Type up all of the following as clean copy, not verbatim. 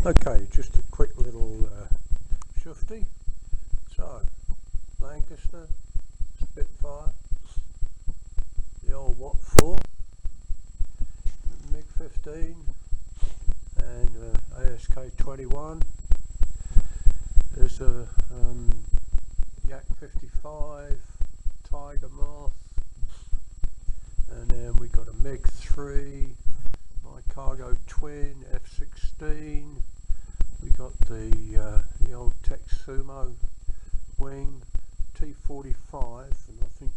Okay, just a quick little shufty. So, Lancaster, Spitfire, the old Watt 4, MiG 15 and ASK 21. There's a Yak 55, Tiger Moth, and then we got a MiG 3, my cargo twin F16. We got the old Texumo wing T45, and I think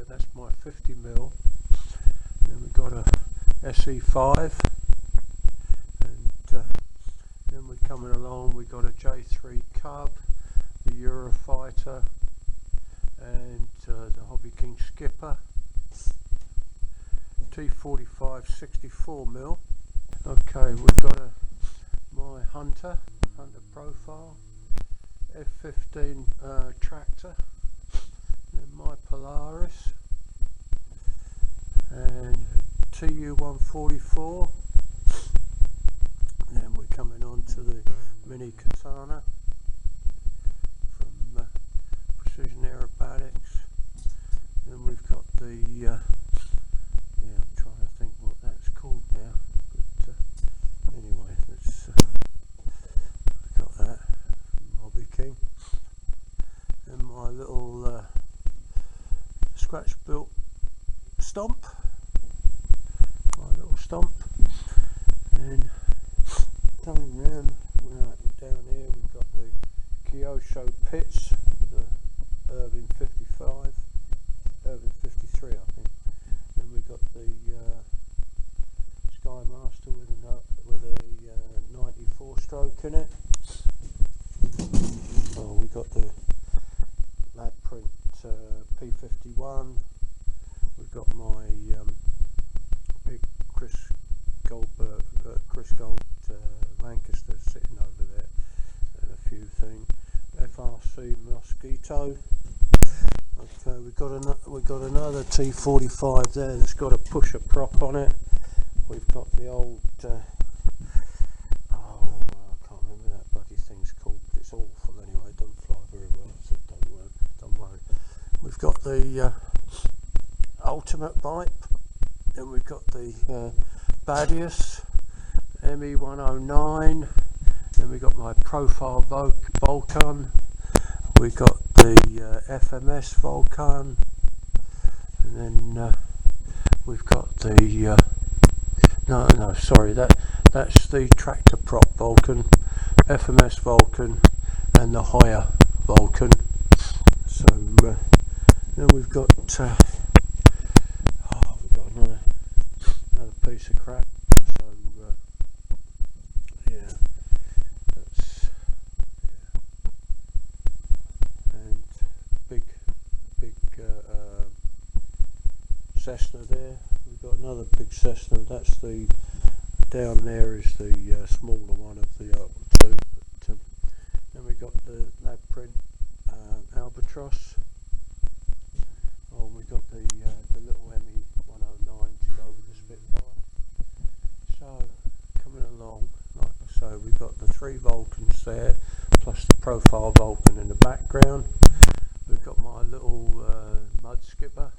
that's my 50mm. Then we got a SE5, and then we're coming along. We got a J3 Cub, the Eurofighter, and the Hobby King Skipper T45 64mm. Okay, we've got my Hunter profile, F15 tractor, and my Polaris, and TU-144. Then we're coming on to the Mini Katana from Precision Aerobatics. Then we've got the I'm trying to think what that's called now, but anyway, let's we got that from Hobby King, and my little scratch built stomp, and coming round down here we've got the Kyosho Pits with the Irvin 55, Irvin 53 I think. Then we got the Skymaster with a 94 stroke in it. Oh, we got the Lab Print P51. We've got my big Chris Gold Lancaster sitting over there, and a few things. FRC Mosquito. Okay, we've got another T45 there that's got a pusher prop on it. We've got the old I can't remember that bloody thing's called, but it's awful anyway. It doesn't fly very well, so don't worry. We've got the Ultimate Bike. Then we've got the Badius ME109. Then we got my Profile Vulcan. We got the FMS Vulcan, and then we've got the that's the tractor prop Vulcan, FMS Vulcan, and the Hoya Vulcan. So then we've got another piece of crap. So yeah, that's and big Cessna there. We've got another big Cessna. That's the down there is the smaller one of the two. But, then we got the Lab Print Albatross. Oh, we got the little ME109 to go with the Spitfire. So coming along, like I say, we've got the 3 Vulcans there, plus the Profile Vulcan in the background. We've got my little Mud Skipper,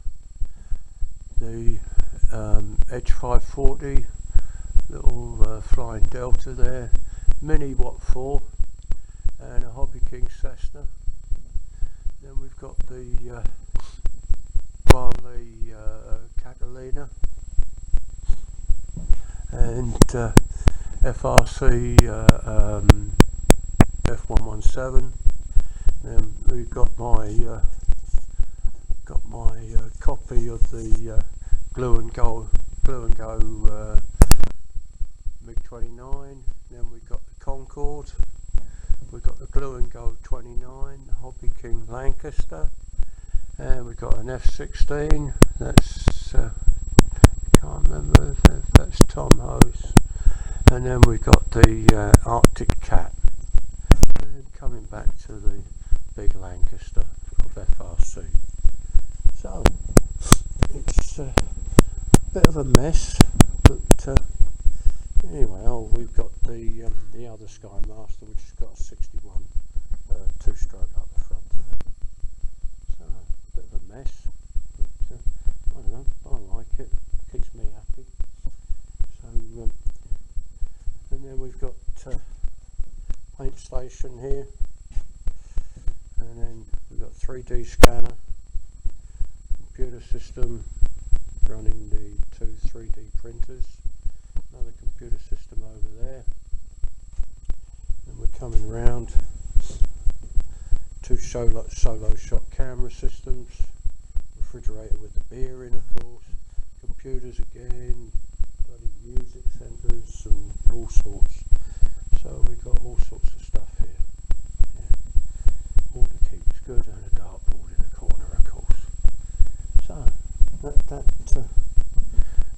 the Edge 540, little Flying Delta there, Mini Watt 4, and a Hobby King Cessna. Then we've got the Barley Catalina, and FRC F117. Then we've got my copy of the Glue and Go MiG 29. Then we've got the Concorde. We've got the Glue and Go 29, the Hobby King Lancaster, and we've got an F16. That's can't remember if that's Tom Hose. And then we've got the Arctic Cat. And coming back to the big Lancaster of FRC. So it's a bit of a mess, but anyway, we've got the other Skymaster, which has got a 61 two-stroke up the front of it. So a bit of a mess, but I don't know, I like it. Keeps me happy. So and then we've got paint station here, and then we've got 3D scanner, computer system running the two 3D printers, another computer system over there. And we're coming round, two solo shot camera systems, refrigerator with the beer in, of course, computers again, bloody music centres and all sorts. So we've got all sorts of stuff here. Yeah. All to keep us good, and a dartboard in the corner, of course. So that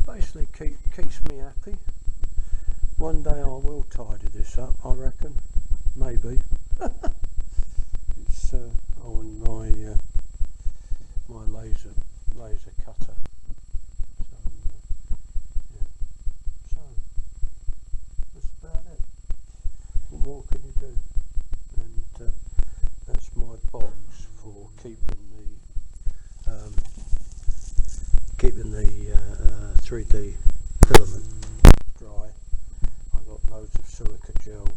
basically keeps me happy. One day I will tidy this up, I reckon. Maybe. It's on my my laser cutter. So yeah. So that's about it. What more can you do? And that's my box for keeping the 3D filament dry. I've got loads of silica gel